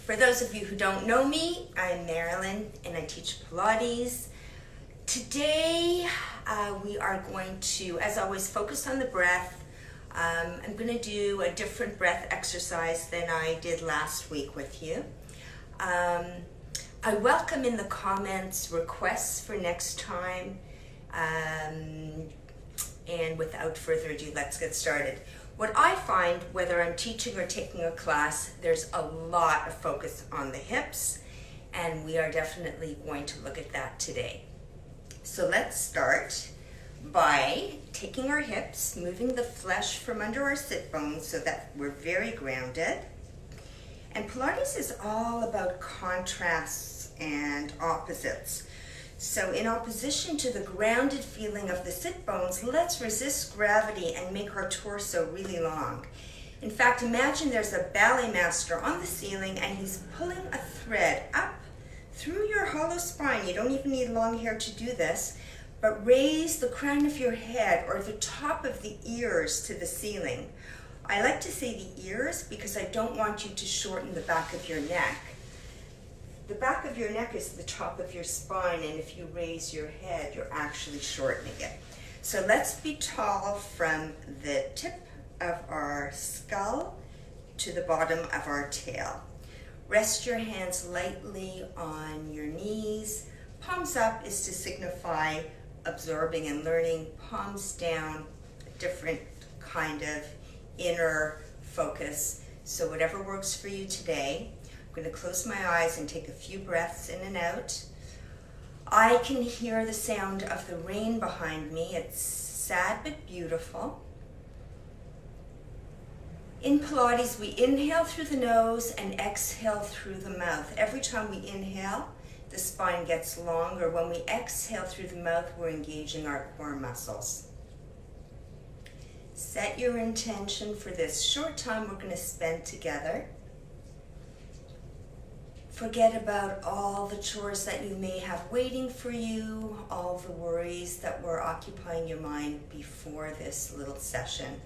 For those of you who don't know me, I'm Marilyn and I teach Pilates. Today we are going to, as always, focus on the breath. I'm going to do a different breath exercise than I did last week with you. I welcome in the comments requests for next time. And without further ado, let's get started. What I find, whether I'm teaching or taking a class, there's a lot of focus on the hips, and we are definitely going to look at that today. So let's start by taking our hips, moving the flesh from under our sit bones so that we're very grounded. And Pilates is all about contrasts and opposites. So in opposition to the grounded feeling of the sit bones, let's resist gravity and make our torso really long. In fact, imagine there's a ballet master on the ceiling and he's pulling a thread up through your hollow spine. You don't even need long hair to do this, but raise the crown of your head or the top of the ears to the ceiling. I like to say the ears because I don't want you to shorten the back of your neck. The back of your neck is the top of your spine, and if you raise your head, you're actually shortening it. So let's be tall from the tip of our skull to the bottom of our tail. Rest your hands lightly on your knees. Palms up is to signify absorbing and learning. Palms down, a different kind of inner focus. So whatever works for you today. I'm going to close my eyes and take a few breaths in and out. I can hear the sound of the rain behind me. It's sad but beautiful. In Pilates, we inhale through the nose and exhale through the mouth. Every time we inhale, the spine gets longer. When we exhale through the mouth, we're engaging our core muscles. Set your intention for this short time we're going to spend together. Forget about all the chores that you may have waiting for you, all the worries that were occupying your mind before this little session.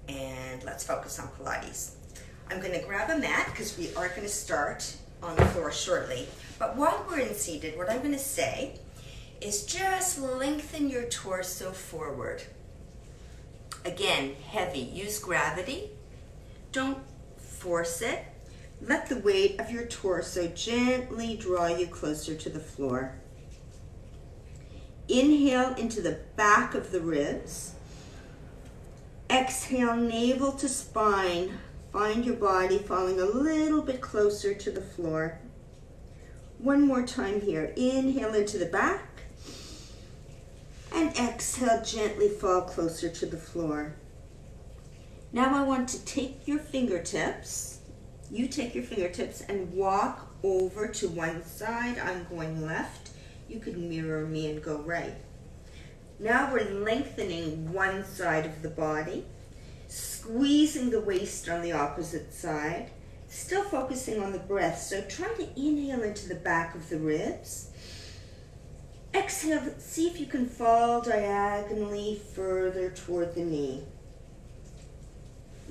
And let's focus on Pilates. I'm going to grab a mat because we are going to start on the floor shortly. But while we're in seated, what I'm going to say is just lengthen your torso forward. Again, heavy. Use gravity. Don't force it. Let the weight of your torso gently draw you closer to the floor. Inhale into the back of the ribs. Exhale, navel to spine. Find your body falling a little bit closer to the floor. One more time here. Inhale into the back. And exhale, gently fall closer to the floor. Now I want to take your fingertips. You take your fingertips and walk over to one side. I'm going left. You could mirror me and go right. Now we're lengthening one side of the body, squeezing the waist on the opposite side, still focusing on the breath. So try to inhale into the back of the ribs. Exhale, see if you can fall diagonally further toward the knee.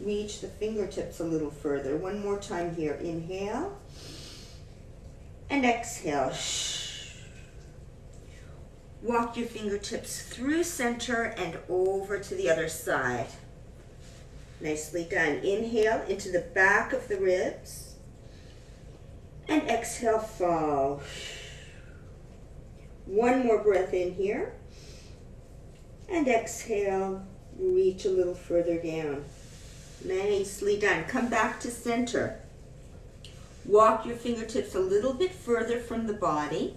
Reach the fingertips a little further. One more time here. Inhale and exhale. Walk your fingertips through center and over to the other side. Nicely done. Inhale into the back of the ribs and exhale, fall. One more breath in here and exhale, reach a little further down. Nicely done. Come back to center. Walk your fingertips a little bit further from the body,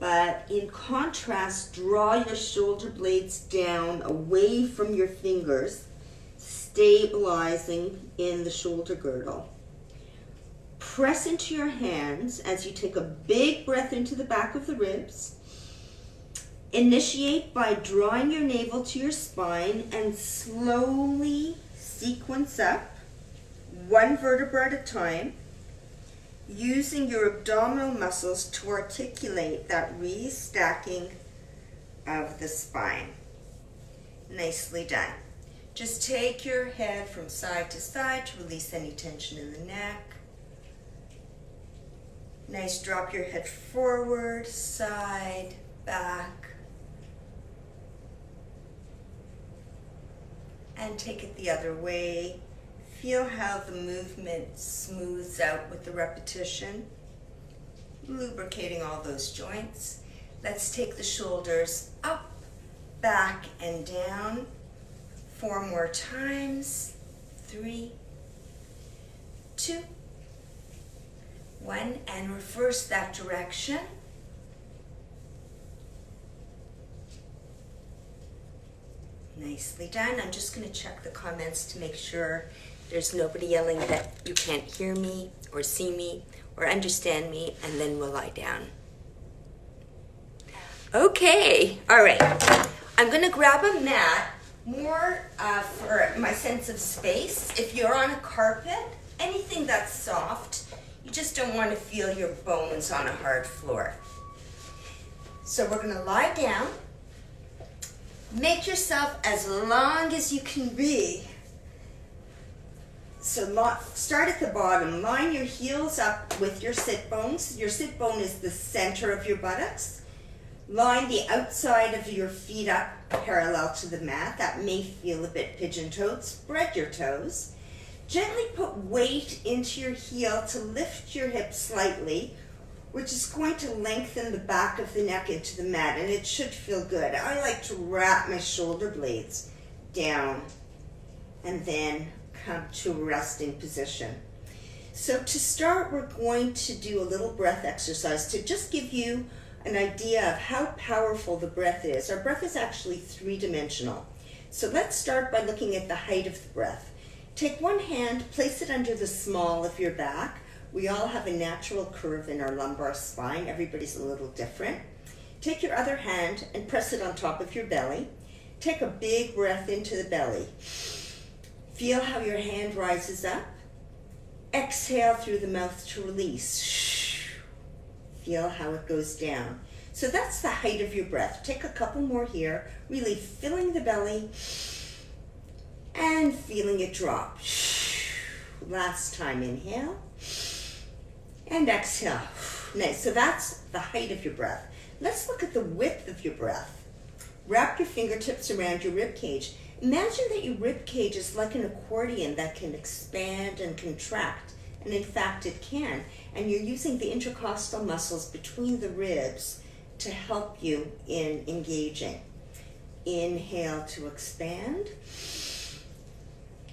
but in contrast, draw your shoulder blades down away from your fingers, stabilizing in the shoulder girdle. Press into your hands as you take a big breath into the back of the ribs. Initiate by drawing your navel to your spine and slowly sequence up, one vertebra at a time, using your abdominal muscles to articulate that restacking of the spine. Nicely done. Just take your head from side to side to release any tension in the neck. Nice, drop your head forward, side, back. And take it the other way. Feel how the movement smooths out with the repetition, lubricating all those joints. Let's take the shoulders up, back, and down. 4 more times. 3, 2, 1, and reverse that direction. Nicely done. I'm just going to check the comments to make sure there's nobody yelling that you can't hear me or see me or understand me, and then we'll lie down. Okay, all right. I'm going to grab a mat more for my sense of space. If you're on a carpet, anything that's soft, you just don't want to feel your bones on a hard floor. So we're going to lie down. Make yourself as long as you can be. So start at the bottom. Line your heels up with your sit bones. Your sit bone is the center of your buttocks. Line the outside of your feet up parallel to the mat. That may feel a bit pigeon-toed. Spread your toes. Gently put weight into your heel to lift your hips slightly, which is going to lengthen the back of the neck into the mat, and it should feel good. I like to wrap my shoulder blades down and then come to a resting position. So to start, we're going to do a little breath exercise to just give you an idea of how powerful the breath is. Our breath is actually 3-dimensional. So let's start by looking at the height of the breath. Take one hand, place it under the small of your back. We all have a natural curve in our lumbar spine. Everybody's a little different. Take your other hand and press it on top of your belly. Take a big breath into the belly. Feel how your hand rises up. Exhale through the mouth to release. Feel how it goes down. So that's the height of your breath. Take a couple more here, really filling the belly and feeling it drop. Last time, inhale. And exhale. Nice. So that's the height of your breath. Let's look at the width of your breath. Wrap your fingertips around your rib cage. Imagine that your rib cage is like an accordion that can expand and contract. And in fact, it can. And you're using the intercostal muscles between the ribs to help you in engaging. Inhale to expand.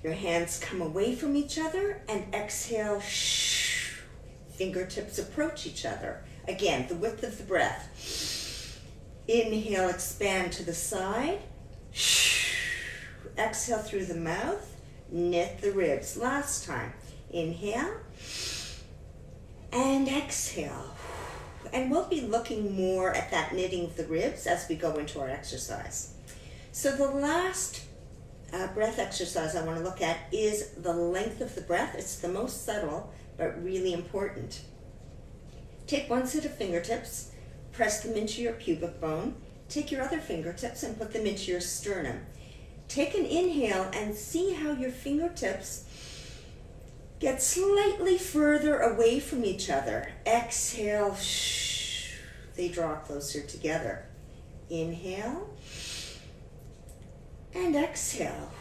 Your hands come away from each other, and exhale. Fingertips approach each other. Again, the width of the breath. Inhale, expand to the side. Exhale through the mouth. Knit the ribs. Last time. Inhale. And exhale. And we'll be looking more at that knitting of the ribs as we go into our exercise. So the last breath exercise I want to look at is the length of the breath. It's the most subtle, but really important. Take one set of fingertips, press them into your pubic bone. Take your other fingertips and put them into your sternum. Take an inhale and see how your fingertips get slightly further away from each other. Exhale, they draw closer together. Inhale and exhale.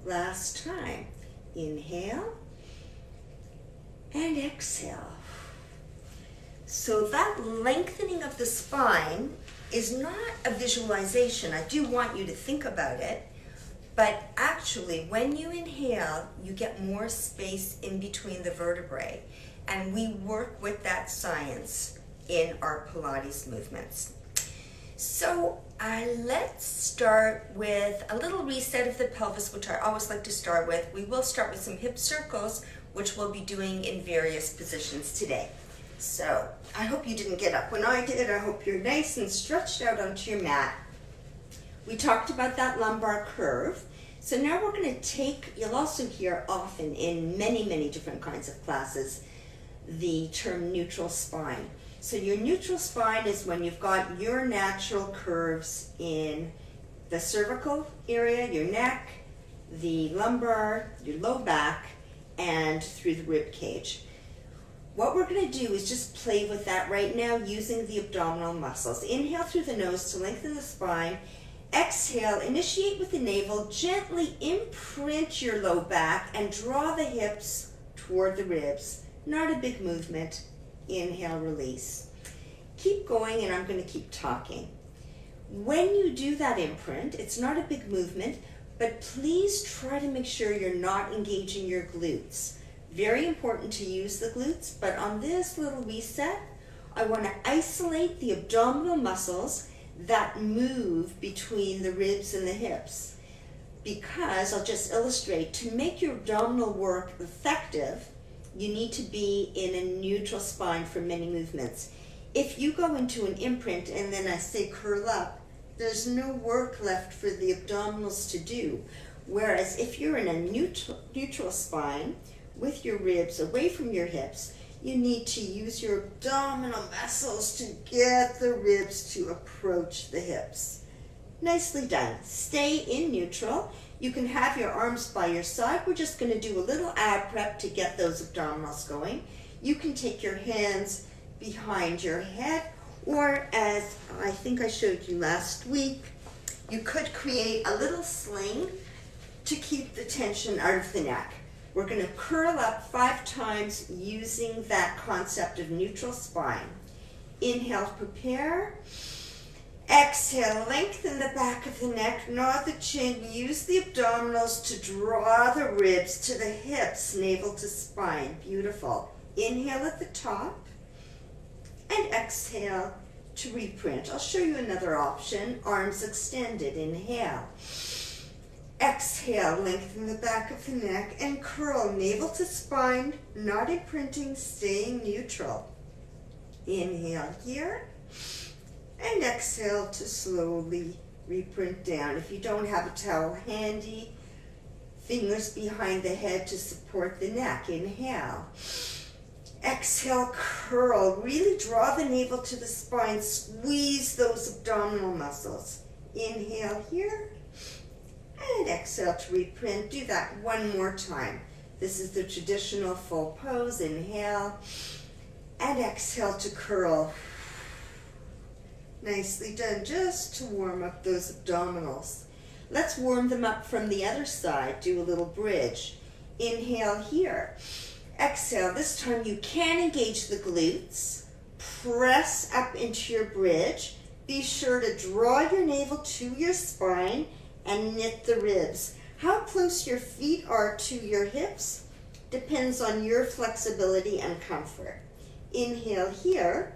Last time. Inhale and exhale. So that lengthening of the spine is not a visualization. I do want you to think about it, but actually when you inhale, you get more space in between the vertebrae, and we work with that science in our Pilates movements. So let's start with a little reset of the pelvis, which I always like to start with. We will start with some hip circles, which we'll be doing in various positions today. So I hope you didn't get up when I did. I hope you're nice and stretched out onto your mat. We talked about that lumbar curve. So now we're going to take, you'll also hear often in many, many different kinds of classes, the term neutral spine. So your neutral spine is when you've got your natural curves in the cervical area, your neck, the lumbar, your low back, and through the rib cage. What we're going to do is just play with that right now using the abdominal muscles. Inhale through the nose to lengthen the spine. Exhale, initiate with the navel, gently imprint your low back and draw the hips toward the ribs. Not a big movement. Inhale, release. Keep going, and I'm going to keep talking. When you do that imprint, it's not a big movement, but please try to make sure you're not engaging your glutes. Very important to use the glutes, but on this little reset, I want to isolate the abdominal muscles that move between the ribs and the hips. Because, I'll just illustrate, to make your abdominal work effective, you need to be in a neutral spine for many movements. If you go into an imprint and then I say curl up, there's no work left for the abdominals to do. Whereas if you're in a neutral spine with your ribs away from your hips, you need to use your abdominal muscles to get the ribs to approach the hips. Nicely done. Stay in neutral. You can have your arms by your side. We're just going to do a little ab prep to get those abdominals going. You can take your hands behind your head, or as I think I showed you last week, you could create a little sling to keep the tension out of the neck. We're going to curl up 5 times using that concept of neutral spine. Inhale, prepare. Exhale, lengthen the back of the neck, nod the chin, use the abdominals to draw the ribs to the hips, navel to spine. Beautiful. Inhale at the top and exhale to reprint. I'll show you another option. Arms extended. Inhale. Exhale, lengthen the back of the neck and curl navel to spine, not imprinting, staying neutral. Inhale here and exhale to slowly reprint down. If you don't have a towel handy, fingers behind the head to support the neck. Inhale. Exhale, curl. Really draw the navel to the spine. Squeeze those abdominal muscles. Inhale here. And exhale to reprint. Do that one more time. This is the traditional full pose. Inhale. And exhale to curl. Nicely done. Just to warm up those abdominals. Let's warm them up from the other side. Do a little bridge. Inhale here. Exhale. This time you can engage the glutes. Press up into your bridge. Be sure to draw your navel to your spine and knit the ribs. How close your feet are to your hips depends on your flexibility and comfort. Inhale here.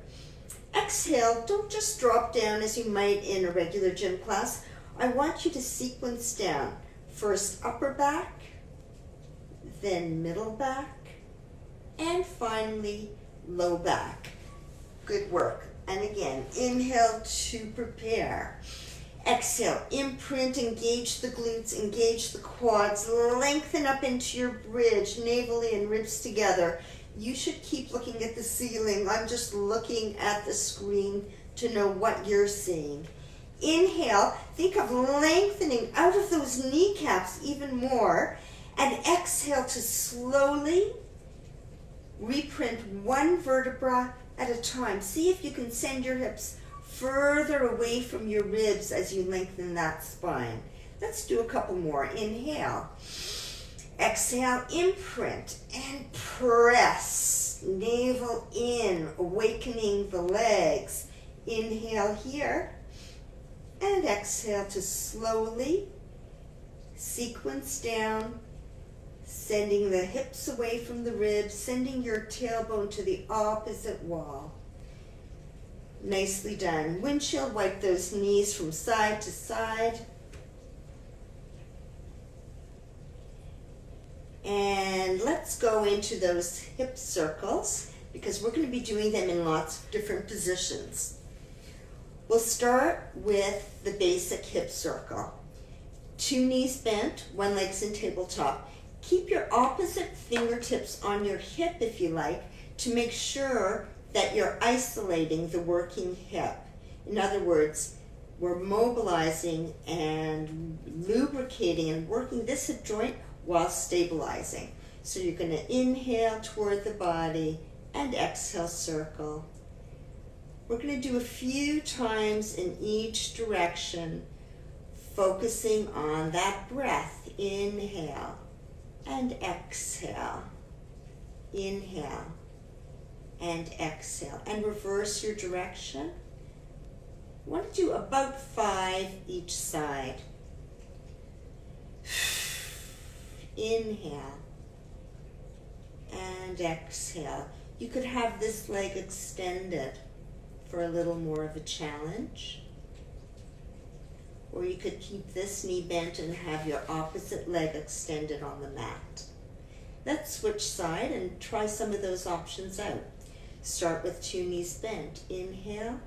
Exhale. Don't just drop down as you might in a regular gym class. I want you to sequence down. First upper back, then middle back, and finally low back. Good work. And again, inhale to prepare. Exhale, imprint, engage the glutes, engage the quads, lengthen up into your bridge, navel in, ribs together. You should keep looking at the ceiling. I'm just looking at the screen to know what you're seeing. Inhale, think of lengthening out of those kneecaps even more, and exhale to slowly reprint one vertebra at a time. See if you can send your hips further away from your ribs as you lengthen that spine. Let's do a couple more. Inhale. Exhale, imprint and press. Navel in, awakening the legs. Inhale here. And exhale to slowly sequence down, sending the hips away from the ribs, sending your tailbone to the opposite wall. Nicely done. Windshield wipe those knees from side to side. And let's go into those hip circles because we're going to be doing them in lots of different positions. We'll start with the basic hip circle. 2 knees bent, 1 leg's in tabletop. Keep your opposite fingertips on your hip if you like to make sure that you're isolating the working hip. In other words, we're mobilizing and lubricating and working this hip joint while stabilizing. So you're going to inhale toward the body, and exhale, circle. We're going to do a few times in each direction, focusing on that breath. Inhale and exhale. Inhale and exhale. And reverse your direction. I want to do about 5 each side. Inhale and exhale. You could have this leg extended for a little more of a challenge. Or you could keep this knee bent and have your opposite leg extended on the mat. Let's switch side and try some of those options out. Start with 2 knees bent. Inhale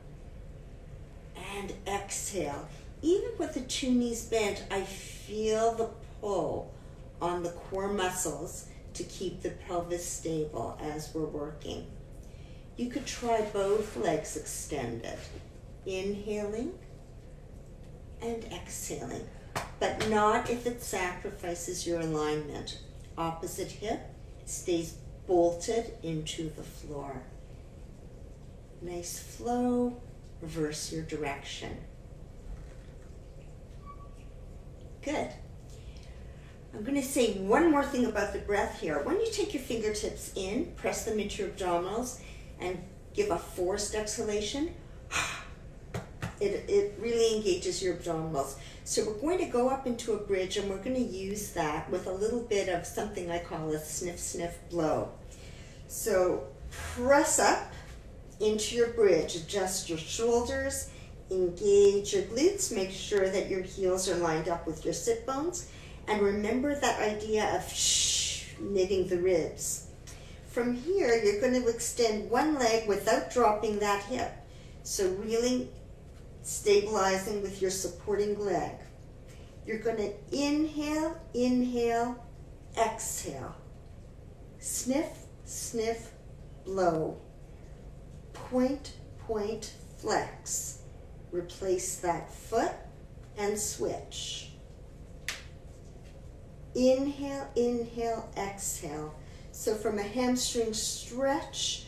and exhale. Even with the 2 knees bent, I feel the pull on the core muscles to keep the pelvis stable as we're working. You could try both legs extended. Inhaling and exhaling, but not if it sacrifices your alignment. Opposite hip stays bolted into the floor. Nice flow. Reverse your direction. Good. I'm going to say one more thing about the breath here. When you take your fingertips in, press them into your abdominals, and give a forced exhalation, it really engages your abdominals. So we're going to go up into a bridge, and we're going to use that with a little bit of something I call a sniff, sniff, blow. So press up into your bridge, adjust your shoulders, engage your glutes, make sure that your heels are lined up with your sit bones, and remember that idea of knitting the ribs. From here, you're going to extend one leg without dropping that hip. So really stabilizing with your supporting leg. You're going to inhale, inhale, exhale. Sniff, sniff, blow. Point, point, flex. Replace that foot and switch. Inhale, inhale, exhale. So from a hamstring stretch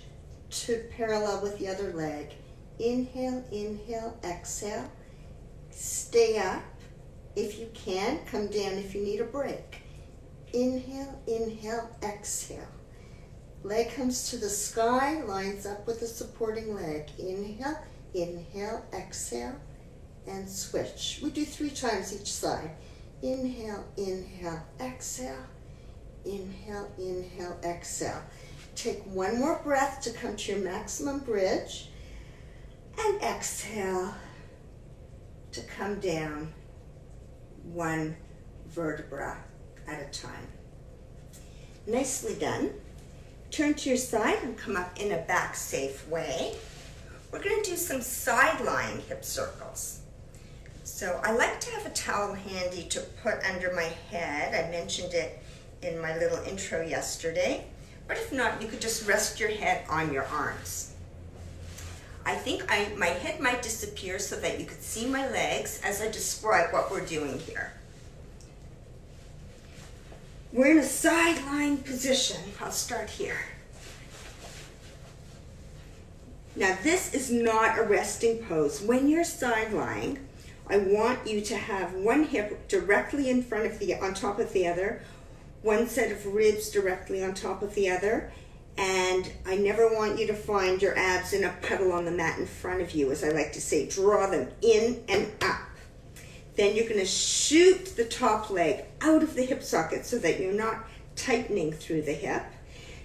to parallel with the other leg. Inhale, inhale, exhale. Stay up. If you can, come down if you need a break. Inhale, inhale, exhale. Leg comes to the sky, lines up with the supporting leg. Inhale, inhale, exhale, and switch. We do 3 times each side. Inhale, inhale, exhale. Inhale, inhale, exhale. Take one more breath to come to your maximum bridge. And exhale to come down 1 vertebra at a time. Nicely done. Turn to your side and come up in a back safe way. We're going to do some side lying hip circles. So I like to have a towel handy to put under my head. I mentioned it in my little intro yesterday. But if not, you could just rest your head on your arms. I think my head might disappear so that you could see my legs as I describe what we're doing here. We're in a side lying position. I'll start here. Now this is not a resting pose. When you're side lying, I want you to have one hip directly in front of on top of the other, one set of ribs directly on top of the other, and I never want you to find your abs in a puddle on the mat in front of you. As I like to say, draw them in and up. Then you're going to shoot the top leg out of the hip socket so that you're not tightening through the hip.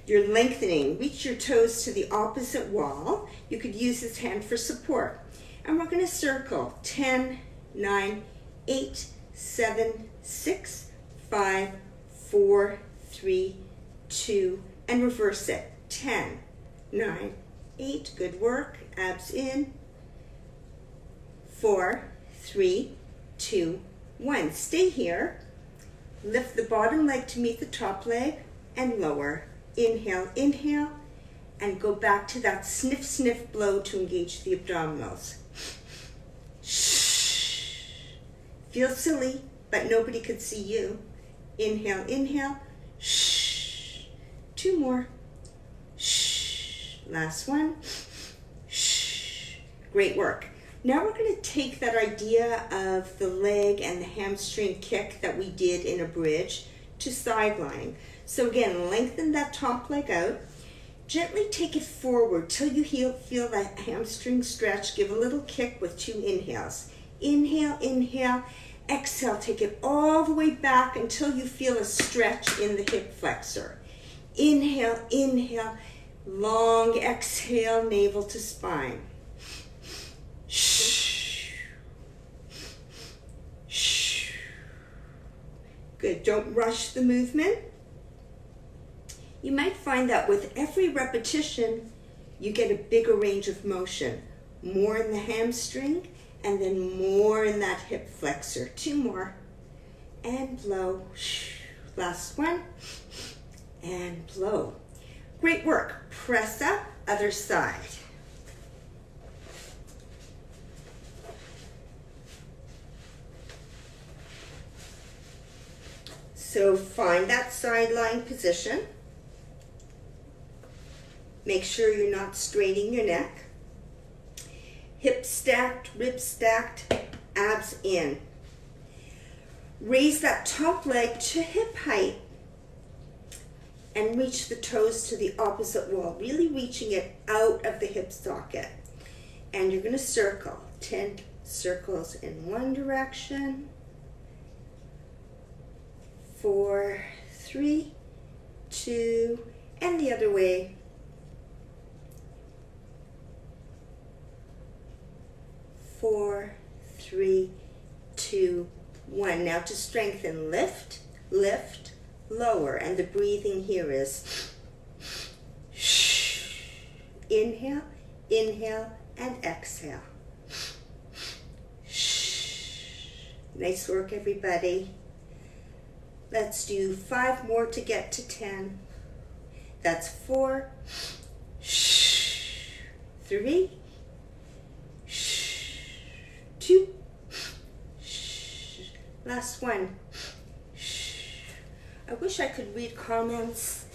You're lengthening. Reach your toes to the opposite wall. You could use this hand for support. And we're going to circle 10, 9, 8, 7, 6, 5, 4, 3, 2, and reverse it. 10, 9, 8, good work. Abs in. 4, 3, 2, 1. Stay here. Lift the bottom leg to meet the top leg and lower. Inhale, inhale, and go back to that sniff, sniff blow to engage the abdominals. Shh. Feel silly, but nobody could see you. Inhale, inhale. Shh. 2 more. Shh. Last one. Shh. Great work. Now we're going to take that idea of the leg and the hamstring kick that we did in a bridge to side lying. So again, lengthen that top leg out. Gently take it forward till you feel that hamstring stretch. Give a little kick with 2 inhales. Inhale, inhale. Exhale, take it all the way back until you feel a stretch in the hip flexor. Inhale, inhale. Long exhale, navel to spine. Shh. Shh. Good. Don't rush the movement. You might find that with every repetition, you get a bigger range of motion. More in the hamstring, and then more in that hip flexor. 2 more. And blow. Last one. And blow. Great work. Press up, other side. So find that side lying position. Make sure you're not straining your neck. Hips stacked, ribs stacked, abs in. Raise that top leg to hip height and reach the toes to the opposite wall, really reaching it out of the hip socket. And you're going to circle 10 circles in one direction. 4, 3, 2, and the other way. 4, 3, 2, 1. Now to strengthen, lift, lift, lower. And the breathing here is shh. Inhale, inhale, and exhale. Shh. Nice work, everybody. Let's do 5 more to get to 10. That's 4, shh, 3, shh, 2, shh, last one, shh. I wish I could read comments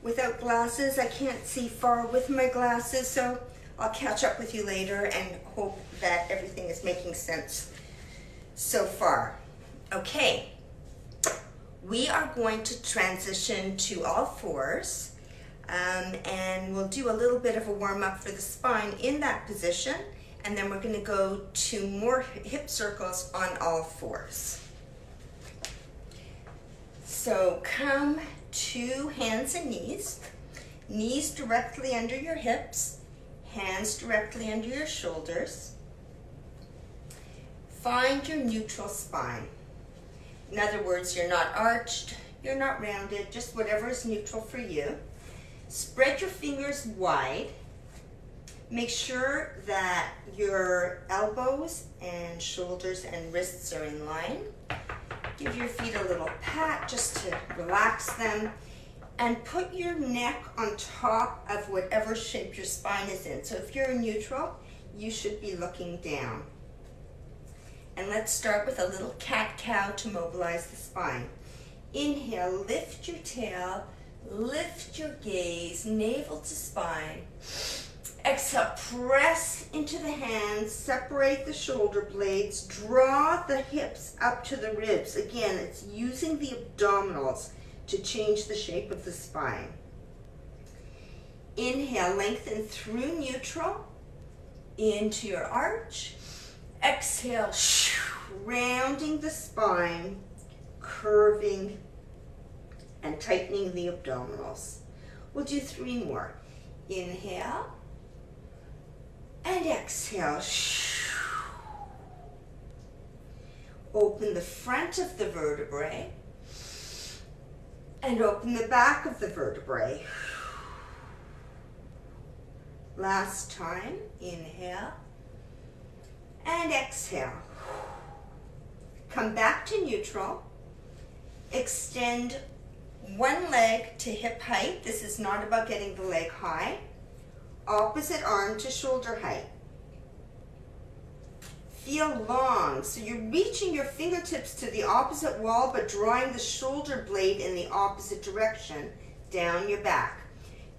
without glasses. I can't see far with my glasses, so I'll catch up with you later and hope that everything is making sense so far. Okay. We are going to transition to all fours, and we'll do a little bit of a warm-up for the spine in that position, and then we're going to go to more hip circles on all fours. So come to hands and knees, knees directly under your hips, hands directly under your shoulders. Find your neutral spine. In other words, you're not arched, you're not rounded, just whatever is neutral for you. Spread your fingers wide. Make sure that your elbows and shoulders and wrists are in line. Give your feet a little pat just to relax them. And put your neck on top of whatever shape your spine is in. So if you're in neutral, you should be looking down. And let's start with a little cat-cow to mobilize the spine. Inhale, lift your tail, lift your gaze, navel to spine. Exhale, press into the hands, separate the shoulder blades, draw the hips up to the ribs. Again, it's using the abdominals to change the shape of the spine. Inhale, lengthen through neutral, into your arch. Exhale, rounding the spine, curving, and tightening the abdominals. We'll do 3 more. Inhale, and exhale. Open the front of the vertebrae, and open the back of the vertebrae. Last time, inhale, and exhale. Come back to neutral. Extend one leg to hip height. This is not about getting the leg high. Opposite arm to shoulder height. Feel long. So you're reaching your fingertips to the opposite wall, but drawing the shoulder blade in the opposite direction down your back.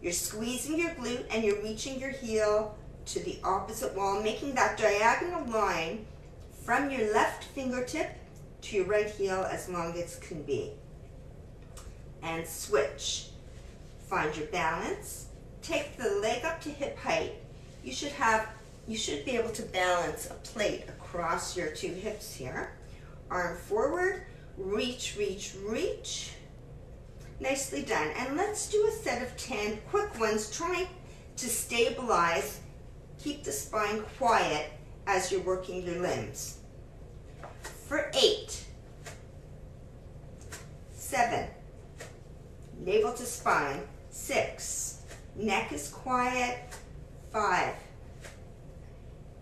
You're squeezing your glute and you're reaching your heel to the opposite wall, making that diagonal line from your left fingertip to your right heel as long as can be. And switch. Find your balance. Take the leg up to hip height. You should be able to balance a plate across your two hips here. Arm forward, reach, reach, reach. Nicely done. And let's do a set of 10 quick ones, trying to stabilize, keep the spine quiet as you're working your limbs. For 8, 7, navel to spine, 6, neck is quiet, 5,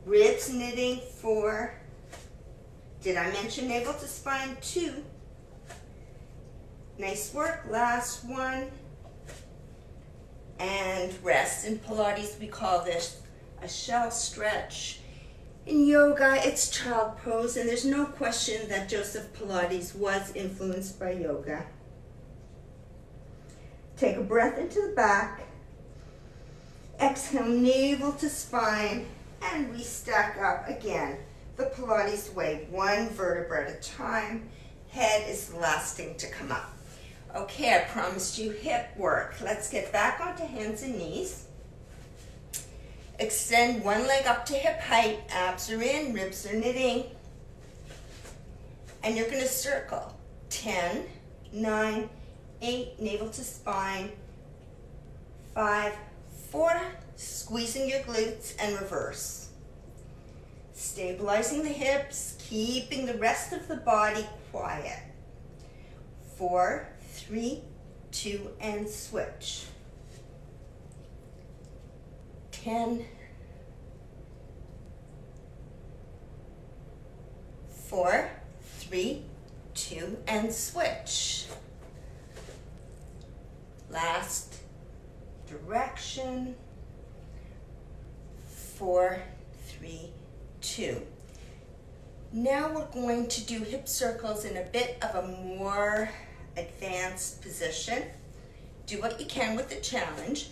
ribs knitting, 4, did I mention navel to spine, 2, nice work, last one, and rest. In Pilates we call this a shell stretch. In yoga it's child pose, and there's no question that Joseph Pilates was influenced by yoga. Take a breath into the back, exhale navel to spine, and we stack up again the Pilates way, one vertebra at a time. Head is the last thing to come up. Okay, I promised you hip work. Let's get back onto hands and knees. Extend one leg up to hip height, abs are in, ribs are knitting. And you're gonna circle 10, 9, 8, navel to spine, 5, 4, squeezing your glutes and reverse. Stabilizing the hips, keeping the rest of the body quiet. 4, 3, 2, and switch. 10, 4, 3, 2, and switch. Last direction. 4, 3, 2. Now we're going to do hip circles in a bit of a more advanced position. Do what you can with the challenge.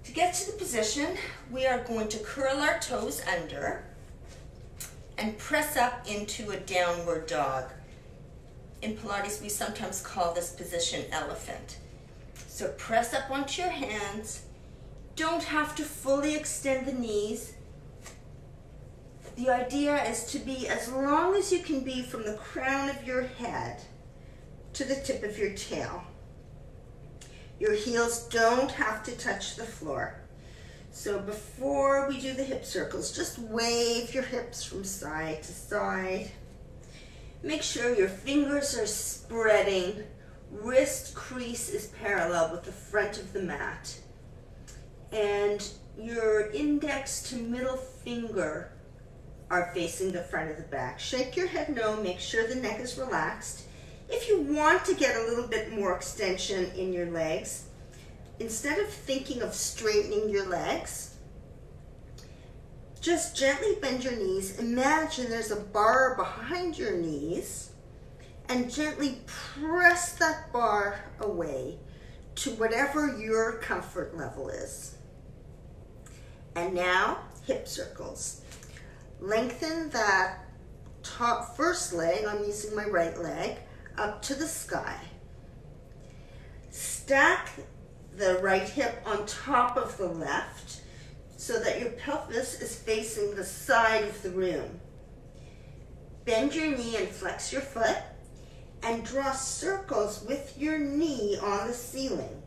To get to the position, we are going to curl our toes under and press up into a downward dog. In Pilates, we sometimes call this position elephant. So press up onto your hands. Don't have to fully extend the knees. The idea is to be as long as you can be from the crown of your head to the tip of your tail. Your heels don't have to touch the floor. So before we do the hip circles, just wave your hips from side to side. Make sure your fingers are spreading. Wrist crease is parallel with the front of the mat. And your index to middle finger are facing the front of the back. Shake your head no, make sure the neck is relaxed. If you want to get a little bit more extension in your legs, instead of thinking of straightening your legs, just gently bend your knees. Imagine there's a bar behind your knees and gently press that bar away to whatever your comfort level is. And now, hip circles. Lengthen that top first leg, I'm using my right leg, up to the sky. Stack the right hip on top of the left so that your pelvis is facing the side of the room. Bend your knee and flex your foot and draw circles with your knee on the ceiling.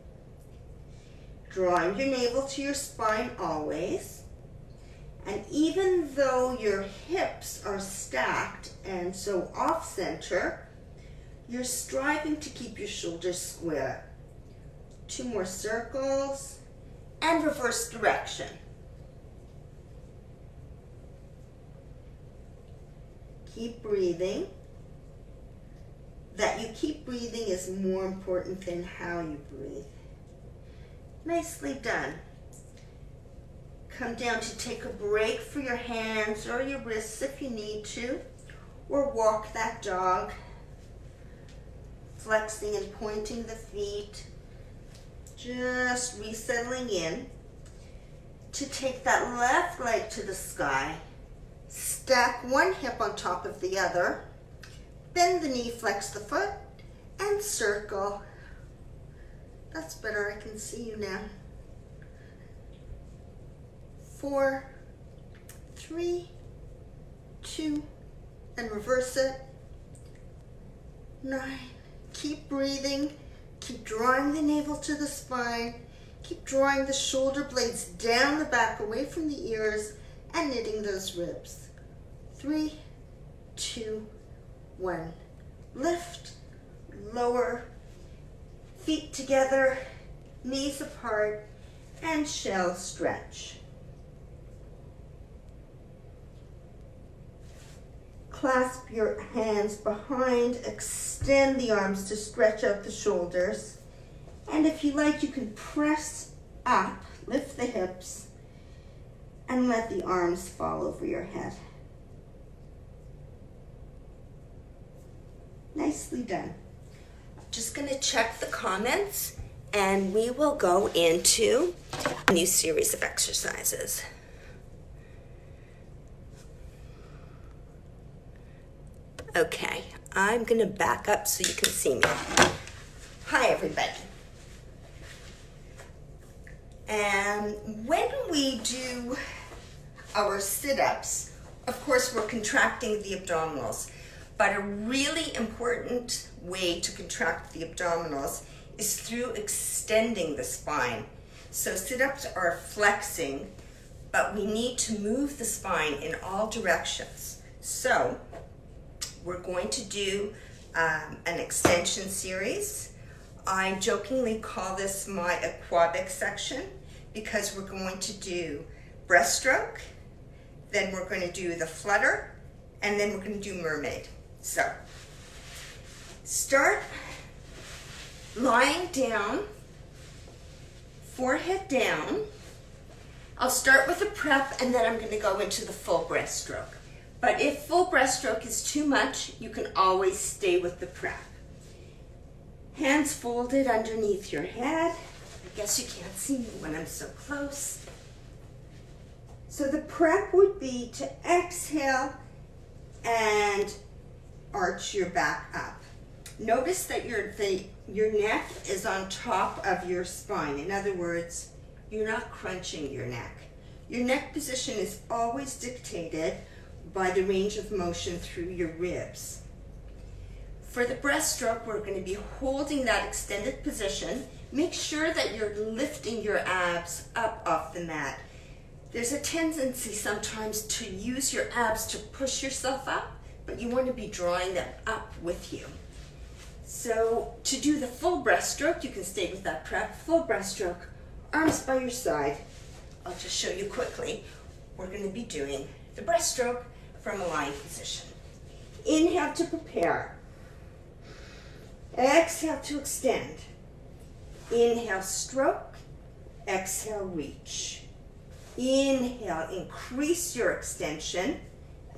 Drawing your navel to your spine always. And even though your hips are stacked and so off center, you're striving to keep your shoulders square. 2 more circles and reverse direction. Keep breathing. That you keep breathing is more important than how you breathe. Nicely done. Come down to take a break for your hands or your wrists if you need to, or walk that dog, flexing and pointing the feet, Just resettling in to take that left leg to the sky. Stack one hip on top of the other. Bend the knee, flex the foot, and circle. That's better, I can see you now. 4, 3, 2, and reverse it. 9, keep breathing, keep drawing the navel to the spine, keep drawing the shoulder blades down the back, away from the ears, and knitting those ribs. 3, 2, 1. Lift, lower, feet together, knees apart, and shell stretch. Clasp your hands behind, extend the arms to stretch out the shoulders. And if you like, you can press up, lift the hips, and let the arms fall over your head. Nicely done. Just going to check the comments and we will go into a new series of exercises. Okay, I'm going to back up so you can see me. Hi, everybody. And when we do our sit-ups, of course, we're contracting the abdominals. But a really important way to contract the abdominals is through extending the spine. So sit-ups are flexing, but we need to move the spine in all directions. So we're going to do an extension series. I jokingly call this my aquatic section because we're going to do breaststroke, then we're going to do the flutter, and then we're going to do mermaid. So start lying down, forehead down. I'll start with a prep and then I'm going to go into the full breaststroke. But if full breaststroke is too much, you can always stay with the prep. Hands folded underneath your head. I guess you can't see me when I'm so close. So the prep would be to exhale and arch your back up. Notice that your neck is on top of your spine. In other words, you're not crunching your neck. Your neck position is always dictated by the range of motion through your ribs. For the breaststroke, we're going to be holding that extended position. Make sure that you're lifting your abs up off the mat. There's a tendency sometimes to use your abs to push yourself up, but you want to be drawing them up with you. So to do the full breaststroke, you can stay with that prep. Full breaststroke, arms by your side. I'll just show you quickly. We're going to be doing the breaststroke from a lying position. Inhale to prepare. Exhale to extend. Inhale, stroke. Exhale, reach. Inhale, increase your extension.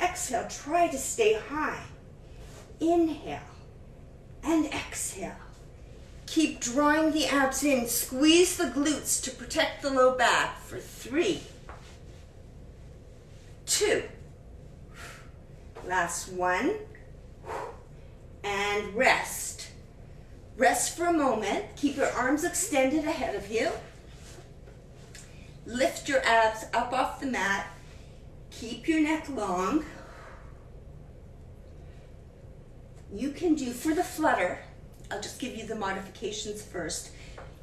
Exhale, try to stay high. Inhale and exhale. Keep drawing the abs in. Squeeze the glutes to protect the low back for 3, 2. Last 1. And rest. Rest for a moment. Keep your arms extended ahead of you. Lift your abs up off the mat. Keep your neck long. You can do, for the flutter, I'll just give you the modifications first.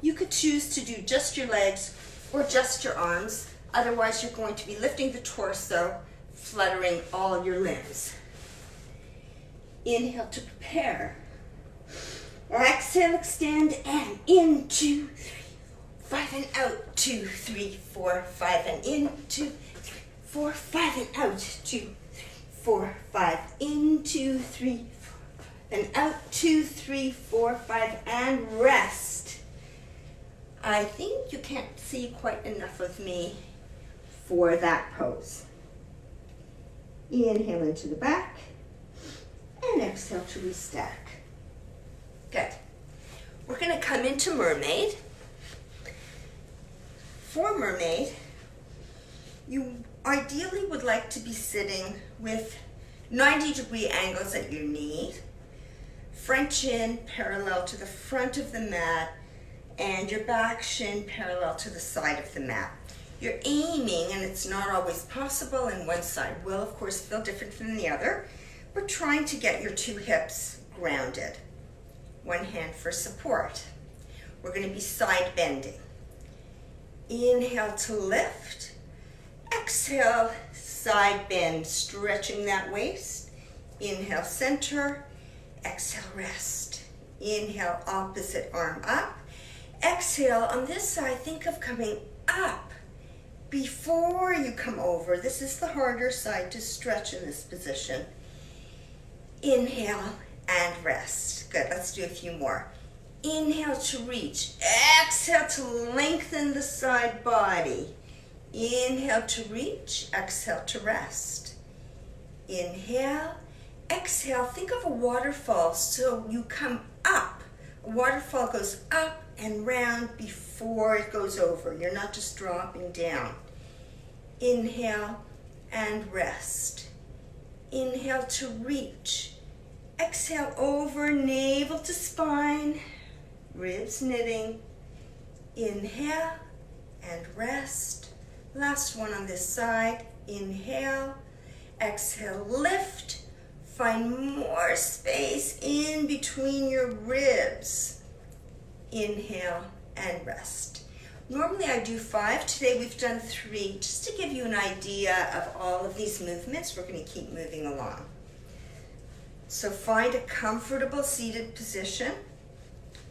You could choose to do just your legs or just your arms. Otherwise, you're going to be lifting the torso, fluttering all your limbs. Inhale to prepare. Exhale, extend, and in, 2, 3, 5, and out, 2, 3, 4, 5, and in, 2, 3, 4, 5, and out, 2, 3, 4, 5, in, 2, 3, 4, and out, 2, 3, 4, 5, and rest. I think you can't see quite enough of me for that pose. Inhale into the back, and exhale to restack. Good. We're going to come into mermaid. for mermaid, you ideally would like to be sitting with 90-degree angles at your knee, front shin parallel to the front of the mat, and your back shin parallel to the side of the mat. You're aiming, and it's not always possible, and one side will of course feel different from the other. We're trying to get your two hips grounded. One hand for support. We're going to be side bending. Inhale to lift. Exhale, side bend, stretching that waist. Inhale, center. Exhale, rest. Inhale, opposite arm up. Exhale, on this side, think of coming up before you come over. This is the harder side to stretch in this position. Inhale and rest. Good, let's do a few more. Inhale to reach. Exhale to lengthen the side body. Inhale to reach. Exhale to rest. Inhale. Exhale. Think of a waterfall. So you come up. A waterfall goes up and round before it goes over. You're not just dropping down. Inhale and rest. Inhale to reach. Exhale over, navel to spine, ribs knitting. Inhale and rest. Last one on this side. Inhale, exhale, lift. Find more space in between your ribs. Inhale and rest. Normally I do 5. Today we've done 3, just to give you an idea of all of these movements. We're going to keep moving along. So find a comfortable seated position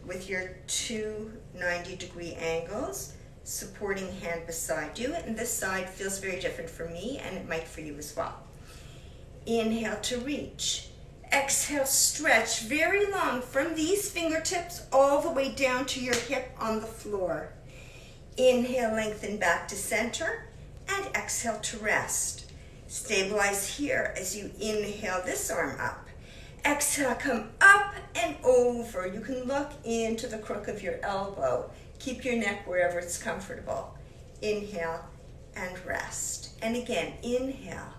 with your two 90-degree angles, supporting hand beside you. And this side feels very different for me, and it might for you as well. Inhale to reach. Exhale, stretch very long from these fingertips all the way down to your hip on the floor. Inhale, lengthen back to center, and exhale to rest. Stabilize here as you inhale this arm up. Exhale, come up and over. You can look into the crook of your elbow. Keep your neck wherever it's comfortable. Inhale and rest. And again, inhale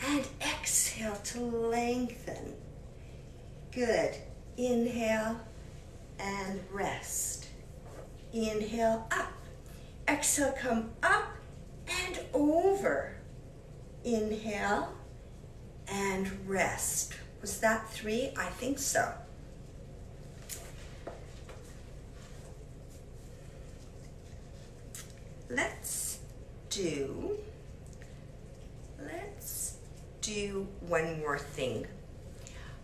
and exhale to lengthen. Good. Inhale and rest. Inhale up. Exhale, come up and over. Inhale and rest. Was that 3? I think so. Let's do one more thing.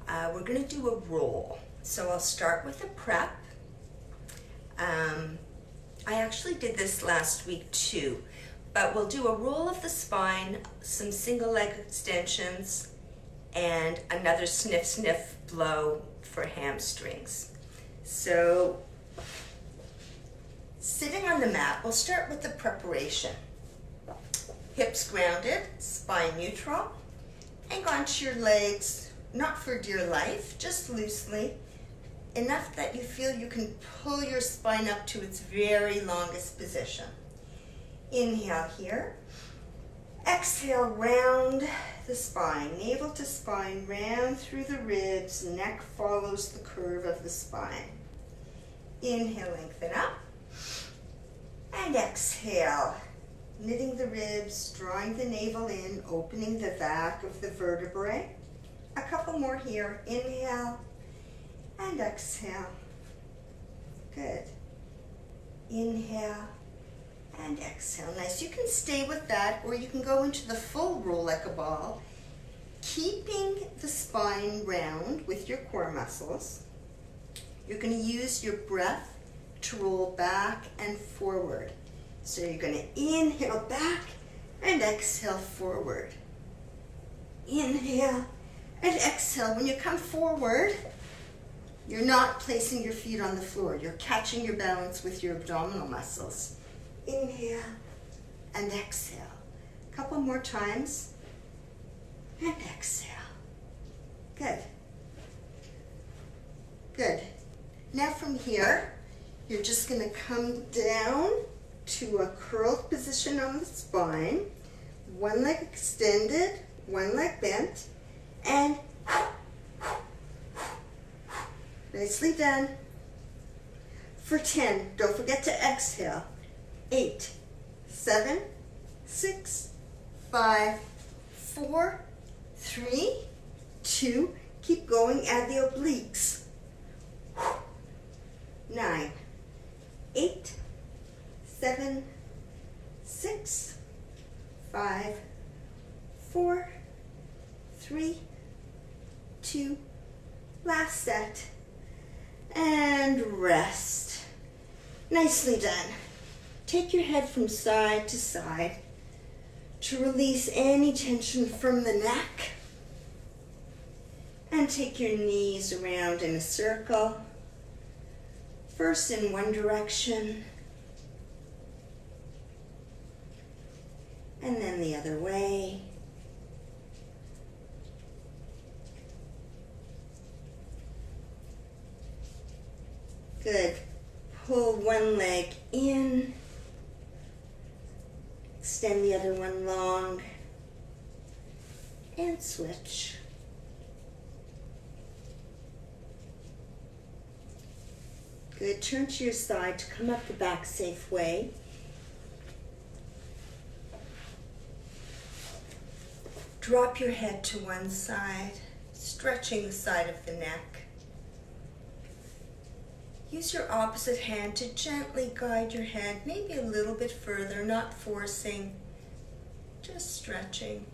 We're going to do a roll. So I'll start with a prep. I actually did this last week too, but we'll do a roll of the spine, some single leg extensions, and another sniff, sniff, blow for hamstrings. So, sitting on the mat, we'll start with the preparation. Hips grounded, spine neutral. Hang on to your legs, not for dear life, just loosely, enough that you feel you can pull your spine up to its very longest position. Inhale here. Exhale, round the spine, navel to spine, round through the ribs, neck follows the curve of the spine. Inhale, lengthen up, and exhale, knitting the ribs, drawing the navel in, opening the back of the vertebrae. A couple more here. Inhale and exhale. Good. Inhale and exhale. Nice. You can stay with that, or you can go into the full roll like a ball, keeping the spine round with your core muscles. You're going to use your breath to roll back and forward. So you're going to inhale back and exhale forward. Inhale and exhale. When you come forward, you're not placing your feet on the floor. You're catching your balance with your abdominal muscles. Inhale and exhale. A couple more times. And exhale. Good. Good. Now from here, you're just going to come down to a curled position on the spine. One leg extended, one leg bent, and nicely done. For 10, don't forget to exhale. 8, 7, 6, 5, 4, 3, 2, keep going, add the obliques. 9, 8, 7, 6, 5, 4, 3, 2, last set, and rest. Nicely done. Take your head from side to side to release any tension from the neck, and take your knees around in a circle, first in one direction and then the other way. Good. Pull one leg in, extend the other one long, and switch. Good. Turn to your side to come up the back safe way. Drop your head to one side, stretching the side of the neck. Use your opposite hand to gently guide your head, maybe a little bit further, not forcing, just stretching.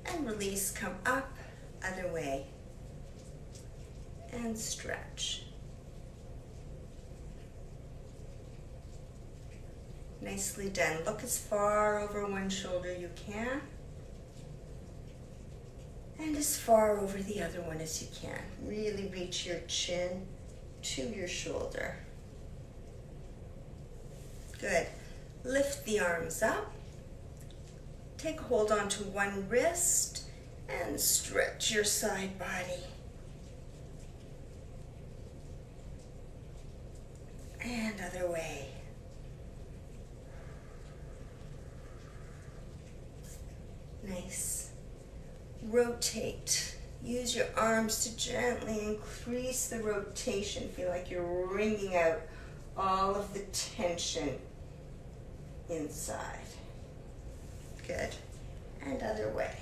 And release, come up, other way. And stretch. Nicely done. Look as far over one shoulder you can. And as far over the other one as you can. Really reach your chin to your shoulder. Good. Lift the arms up. Take a hold onto one wrist and stretch your side body. And other way. Nice. Rotate. Use your arms to gently increase the rotation. Feel like you're wringing out all of the tension inside. Good. And other way.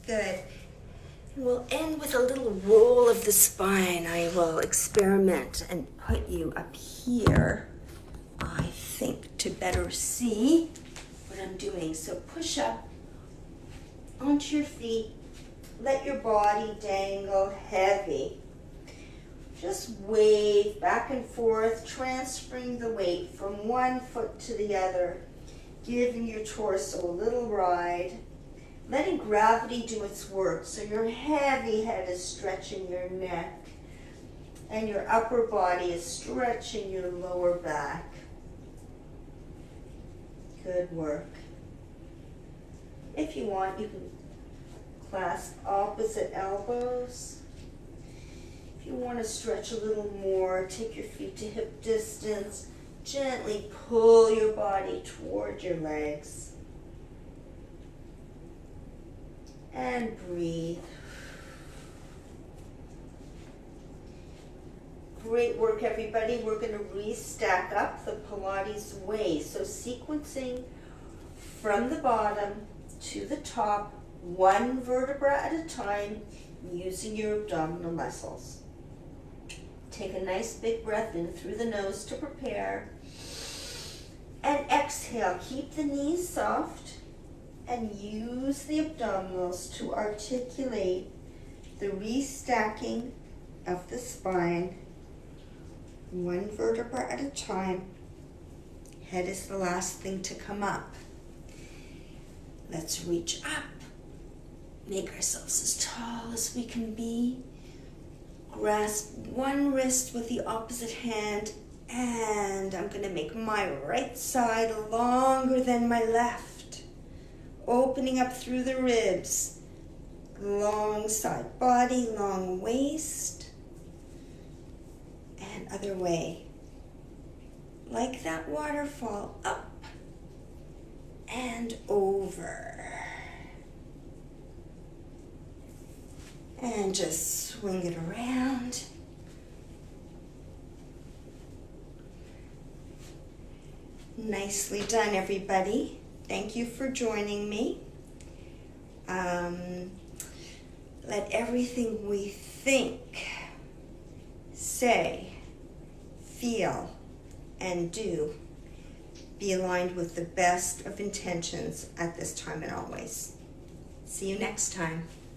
Good. And we'll end with a little roll of the spine. I will experiment and put you up here, I think, to better see what I'm doing. So push up onto your feet. Let your body dangle heavy. Just wave back and forth, transferring the weight from one foot to the other, giving your torso a little ride, letting gravity do its work. So your heavy head is stretching your neck, and your upper body is stretching your lower back. Good work. If you want, you can clasp opposite elbows. If you want to stretch a little more, take your feet to hip distance. Gently pull your body toward your legs. And breathe. Great work, everybody. We're going to re-stack up the Pilates way. So sequencing from the bottom to the top, one vertebra at a time, using your abdominal muscles. Take a nice big breath in through the nose to prepare. And exhale. Keep the knees soft and use the abdominals to articulate the restacking of the spine. One vertebra at a time. Head is the last thing to come up. Let's reach up. Make ourselves as tall as we can be. Grasp one wrist with the opposite hand, and I'm going to make my right side longer than my left. Opening up through the ribs. Long side body, long waist. and other way. Like that waterfall, up and over. And just swing it around. Nicely done, everybody. Thank you for joining me. Let everything we think, say, feel, and do be aligned with the best of intentions at this time and always. See you next time.